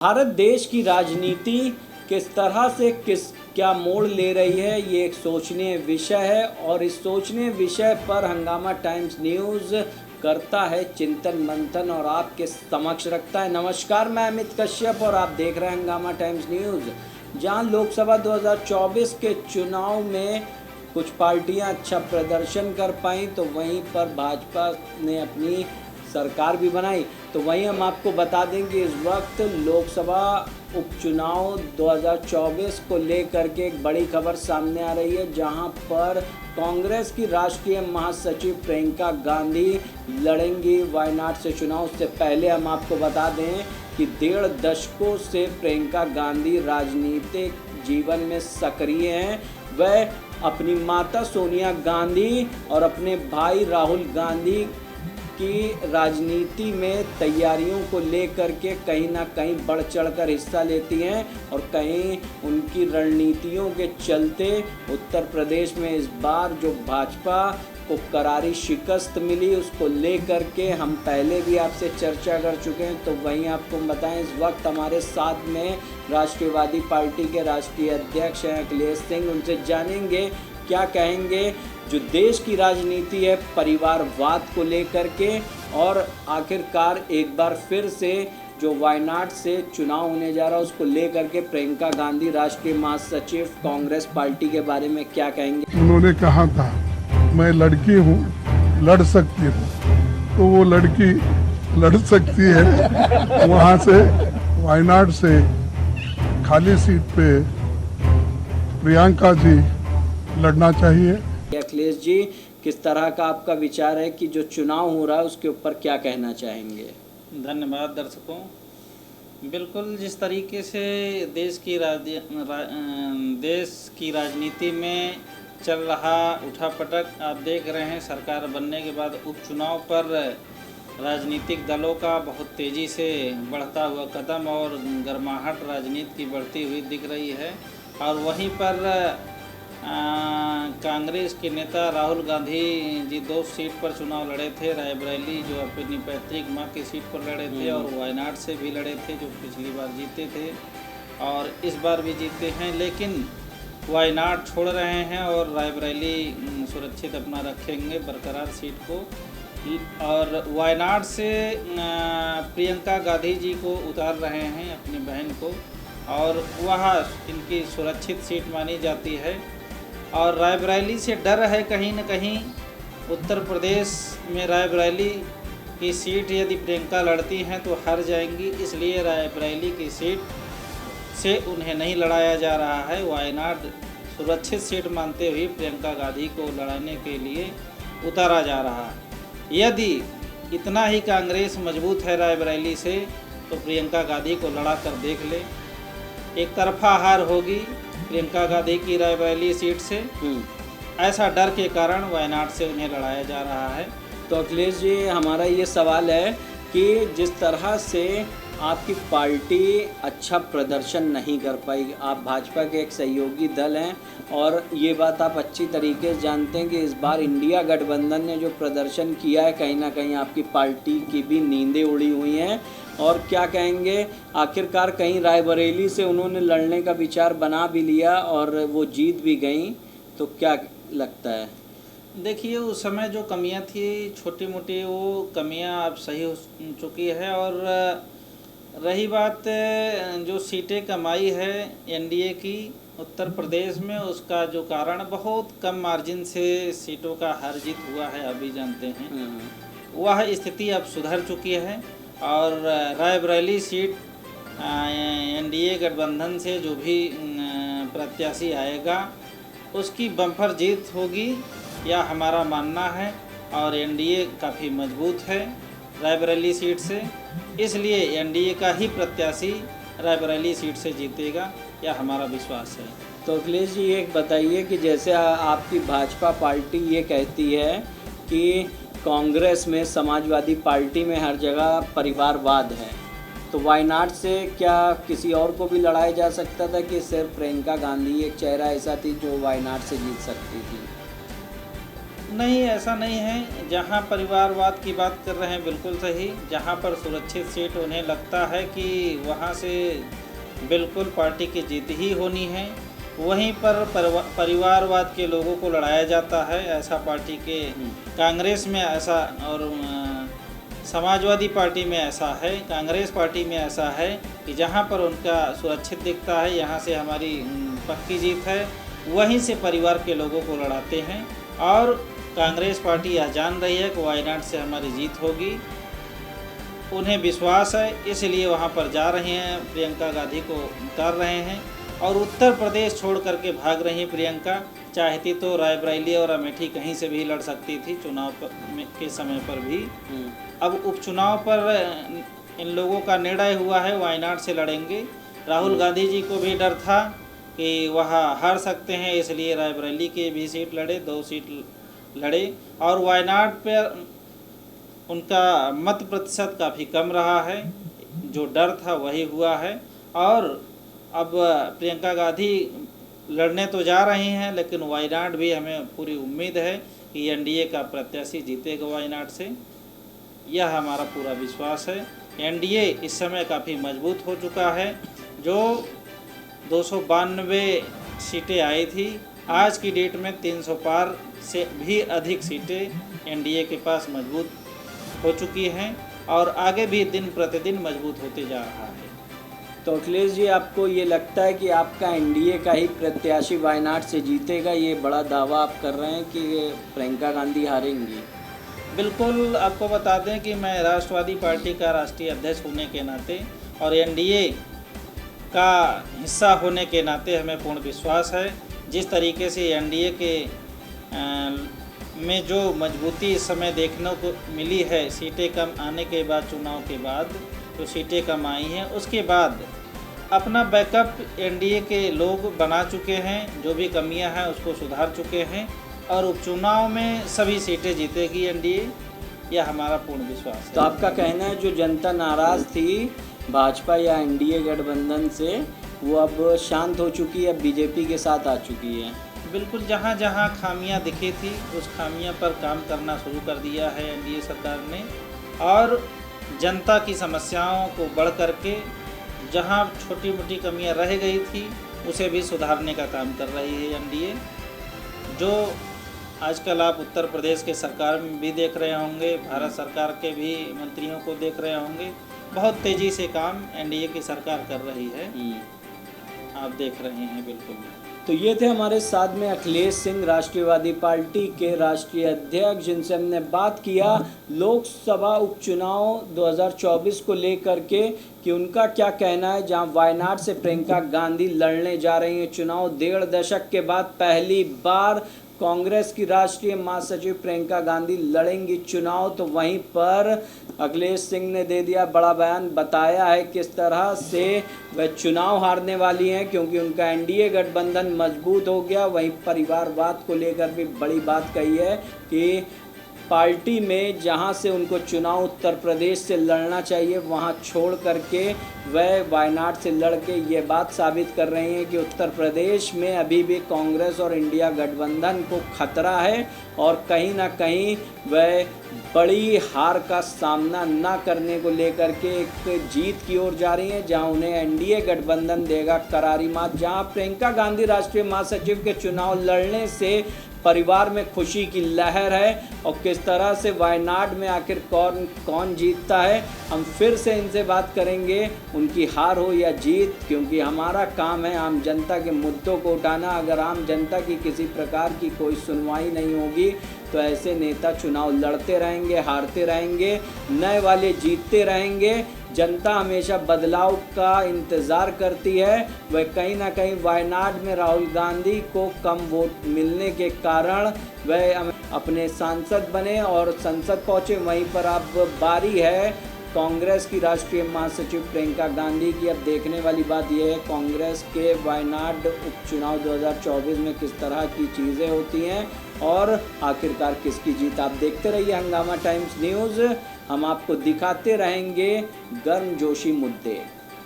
भारत देश की राजनीति किस तरह से क्या मोड़ ले रही है, ये एक सोचनीय विषय है और इस सोचनीय विषय पर हंगामा टाइम्स न्यूज़ करता है चिंतन मंथन और आपके समक्ष रखता है। नमस्कार, मैं अमित कश्यप और आप देख रहे हैं हंगामा टाइम्स न्यूज़। जहां लोकसभा 2024 के चुनाव में कुछ पार्टियां अच्छा प्रदर्शन कर पाई तो वहीं पर भाजपा ने अपनी सरकार भी बनाई। तो वहीं हम आपको बता दें कि इस वक्त लोकसभा उपचुनाव 2024 को लेकर के एक बड़ी खबर सामने आ रही है, जहां पर कांग्रेस की राष्ट्रीय महासचिव प्रियंका गांधी लड़ेंगी वायनाड से चुनाव। उससे पहले हम आपको बता दें कि 1.5 दशकों से प्रियंका गांधी राजनीतिक जीवन में सक्रिय हैं। वह अपनी माता सोनिया गांधी और अपने भाई राहुल गांधी की राजनीति में तैयारियों को लेकर के कहीं ना कहीं बढ़ चढ़कर हिस्सा लेती हैं और कहीं उनकी रणनीतियों के चलते उत्तर प्रदेश में इस बार जो भाजपा को करारी शिकस्त मिली उसको लेकर के हम पहले भी आपसे चर्चा कर चुके हैं। तो वहीं आपको बताएं, इस वक्त हमारे साथ में राष्ट्रीयवादी पार्टी के राष्ट्रीय अध्यक्ष हैं अखिलेश सिंह। उनसे जानेंगे क्या कहेंगे जो देश की राजनीति है परिवारवाद को लेकर के, और आखिरकार एक बार फिर से जो वायनाड से चुनाव होने जा रहा है उसको लेकर के प्रियंका गांधी राष्ट्रीय महासचिव कांग्रेस पार्टी के बारे में क्या कहेंगे। उन्होंने कहा था मैं लड़की हूँ, लड़ सकती हूँ, तो वो लड़की लड़ सकती है। वहाँ से वायनाड से खाली सीट पे प्रियंका जी लड़ना चाहिए। अखिलेश जी, किस तरह का आपका विचार है कि जो चुनाव हो रहा है उसके ऊपर क्या कहना चाहेंगे। धन्यवाद दर्शकों। बिल्कुल, जिस तरीके से देश की राजनीति में चल रहा उठापटक आप देख रहे हैं, सरकार बनने के बाद उपचुनाव पर राजनीतिक दलों का बहुत तेज़ी से बढ़ता हुआ कदम और गर्माहट राजनीति की बढ़ती हुई दिख रही है। और वहीं पर कांग्रेस के नेता राहुल गांधी जी 2 सीट पर चुनाव लड़े थे। रायबरेली जो अपनी पैतृक मां की सीट पर लड़े थे और वायनाड से भी लड़े थे जो पिछली बार जीते थे और इस बार भी जीते हैं, लेकिन वायनाड छोड़ रहे हैं और रायबरेली सुरक्षित अपना रखेंगे बरकरार सीट को। और वायनाड से प्रियंका गांधी जी को उतार रहे हैं, अपनी बहन को, और वह इनकी सुरक्षित सीट मानी जाती है। और रायबरेली से डर है कहीं न कहीं उत्तर प्रदेश में रायबरेली की सीट यदि प्रियंका लड़ती हैं तो हार जाएंगी, इसलिए रायबरेली की सीट से उन्हें नहीं लड़ाया जा रहा है। वायनाड सुरक्षित सीट मानते हुए प्रियंका गांधी को लड़ाने के लिए उतारा जा रहा है। यदि इतना ही कांग्रेस मजबूत है रायबरेली से तो प्रियंका गांधी को लड़ा कर देख ले। एक तरफा हार होगी प्रियंका गांधी की रायबरेली सीट से, ऐसा डर के कारण वायनाड से उन्हें लड़ाया जा रहा है। तो अखिलेश जी, हमारा ये सवाल है कि जिस तरह से आपकी पार्टी अच्छा प्रदर्शन नहीं कर पाई, आप भाजपा के एक सहयोगी दल हैं और ये बात आप अच्छी तरीके से जानते हैं कि इस बार इंडिया गठबंधन ने जो प्रदर्शन किया है कहीं ना कहीं आपकी पार्टी की भी नींदें उड़ी हुई हैं। और क्या कहेंगे, आखिरकार कहीं रायबरेली से उन्होंने लड़ने का विचार बना भी लिया और वो जीत भी गई, तो क्या लगता है। देखिए, उस समय जो कमियां थी छोटी मोटी वो कमियां अब सही हो चुकी है। और रही बात जो सीटें कमाई है एनडीए की उत्तर प्रदेश में, उसका जो कारण बहुत कम मार्जिन से सीटों का हार जीत हुआ है, अभी जानते हैं, वह स्थिति अब सुधर चुकी है। और रायबरेली सीट एनडीए गठबंधन से जो भी प्रत्याशी आएगा उसकी बम्पर जीत होगी, यह हमारा मानना है। और एनडीए काफ़ी मजबूत है रायबरेली सीट से, इसलिए एनडीए का ही प्रत्याशी रायबरेली सीट से जीतेगा, यह हमारा विश्वास है। तो अखिलेश जी, एक बताइए कि जैसे आपकी भाजपा पार्टी ये कहती है कि कांग्रेस में, समाजवादी पार्टी में हर जगह परिवारवाद है, तो वायनाड से क्या किसी और को भी लड़ाया जा सकता था कि सिर्फ प्रियंका गांधी एक चेहरा ऐसा थी जो वायनाड से जीत सकती थी। नहीं, ऐसा नहीं है। जहां परिवारवाद की बात कर रहे हैं, बिल्कुल सही। जहां पर सुरक्षित सीट उन्हें लगता है कि वहां से बिल्कुल पार्टी की जीत ही होनी है, वहीं पर परिवारवाद के लोगों को लड़ाया जाता है। ऐसा पार्टी के कांग्रेस में ऐसा, और समाजवादी पार्टी में ऐसा है, कांग्रेस पार्टी में ऐसा है कि जहां पर उनका सुरक्षित दिखता है, यहां से हमारी पक्की जीत है, वहीं से परिवार के लोगों को लड़ाते हैं। और कांग्रेस पार्टी यह जान रही है कि वायनाड से हमारी जीत होगी, उन्हें विश्वास है, इसलिए वहां पर जा रहे हैं, प्रियंका गांधी को उतार रहे हैं। और उत्तर प्रदेश छोड़ करके भाग रही हैं प्रियंका। चाहती तो रायबरेली और अमेठी कहीं से भी लड़ सकती थी चुनाव के समय पर भी। अब उपचुनाव पर इन लोगों का निर्णय हुआ है, वायनाड से लड़ेंगे। राहुल गांधी जी को भी डर था कि वह हार सकते हैं, इसलिए रायबरेली की भी सीट लड़े, 2 सीट लड़े। और वायनाड पर उनका मत प्रतिशत काफ़ी कम रहा है, जो डर था वही हुआ है। और अब प्रियंका गांधी लड़ने तो जा रही हैं, लेकिन वायनाड भी हमें पूरी उम्मीद है कि एनडीए का प्रत्याशी जीतेगा वायनाड से, यह हमारा पूरा विश्वास है। एनडीए इस समय काफ़ी मजबूत हो चुका है। जो 292 सीटें आई थी, आज की डेट में 300 पार से भी अधिक सीटें एनडीए के पास मजबूत हो चुकी हैं, और आगे भी दिन प्रतिदिन मजबूत होते जा रहा है। तो अखिलेश जी, आपको ये लगता है कि आपका एनडीए का ही प्रत्याशी वायनाड से जीतेगा? ये बड़ा दावा आप कर रहे हैं कि प्रियंका गांधी हारेंगी? बिल्कुल, आपको बता दें कि मैं राष्ट्रवादी पार्टी का राष्ट्रीय अध्यक्ष होने के नाते और एनडीए का हिस्सा होने के नाते हमें पूर्ण विश्वास है। जिस तरीके से एनडीए के में जो मजबूती इस समय देखने को मिली है, सीटें कम आने के बाद, चुनाव के बाद जो सीटें कम आई हैं, उसके बाद अपना बैकअप एनडीए के लोग बना चुके हैं, जो भी कमियां हैं उसको सुधार चुके हैं, और उपचुनाव में सभी सीटें जीतेगी एनडीए, यह हमारा पूर्ण विश्वास है। तो आपका कहना है जो जनता नाराज़ थी भाजपा या एनडीए गठबंधन से, वो अब शांत हो चुकी है, बीजेपी के साथ आ चुकी है? बिल्कुल, जहाँ जहाँ खामियां दिखी थी उस खामियां पर काम करना शुरू कर दिया है एनडीए सरकार ने, और जनता की समस्याओं को बढ़ करके जहाँ छोटी मोटी कमियां रह गई थी उसे भी सुधारने का काम कर रही है एनडीए। जो आजकल आप उत्तर प्रदेश के सरकार में भी देख रहे होंगे, भारत सरकार के भी मंत्रियों को देख रहे होंगे, बहुत तेज़ी से काम एनडीए की सरकार कर रही है, आप देख रहे हैं। बिल्कुल। तो ये थे हमारे साथ में अखिलेश सिंह, राष्ट्रवादी पार्टी के राष्ट्रीय अध्यक्ष, जिनसे हमने बात किया लोकसभा उपचुनाव 2024 को लेकर के कि उनका क्या कहना है। जहां वायनाड से प्रियंका गांधी लड़ने जा रही हैं चुनाव, 1.5 दशक के बाद पहली बार कांग्रेस की राष्ट्रीय महासचिव प्रियंका गांधी लड़ेंगी चुनाव, तो वहीं पर अखिलेश सिंह ने दे दिया बड़ा बयान, बताया है किस तरह से वह चुनाव हारने वाली हैं, क्योंकि उनका एनडीए गठबंधन मजबूत हो गया। वहीं परिवारवाद को लेकर भी बड़ी बात कही है कि पार्टी में जहां से उनको चुनाव उत्तर प्रदेश से लड़ना चाहिए, वहां छोड़ करके वह वायनाड से लड़ के ये बात साबित कर रहे हैं कि उत्तर प्रदेश में अभी भी कांग्रेस और इंडिया गठबंधन को खतरा है, और कहीं ना कहीं वह बड़ी हार का सामना ना करने को लेकर के एक जीत की ओर जा रही हैं, जहां उन्हें एनडीए गठबंधन देगा करारी मात। जहां प्रियंका गांधी राष्ट्रीय महासचिव के चुनाव लड़ने से परिवार में खुशी की लहर है, और किस तरह से वायनाड में आखिर कौन जीतता है, हम फिर से इनसे बात करेंगे, उनकी हार हो या जीत, क्योंकि हमारा काम है आम जनता के मुद्दों को उठाना। अगर आम जनता की किसी प्रकार की कोई सुनवाई नहीं होगी तो ऐसे नेता चुनाव लड़ते रहेंगे, हारते रहेंगे, नए वाले जीतते रहेंगे। जनता हमेशा बदलाव का इंतज़ार करती है। वह कहीं ना कहीं वायनाड में राहुल गांधी को कम वोट मिलने के कारण वह अपने सांसद बने और संसद पहुंचे। वहीं पर अब बारी है कांग्रेस की राष्ट्रीय महासचिव प्रियंका गांधी की। अब देखने वाली बात यह है कांग्रेस के वायनाड उपचुनाव 2024 में किस तरह की चीज़ें होती हैं और आखिरकार किसकी जीत। आप देखते रहिए हंगामा टाइम्स न्यूज़, हम आपको दिखाते रहेंगे गर्मजोशी मुद्दे।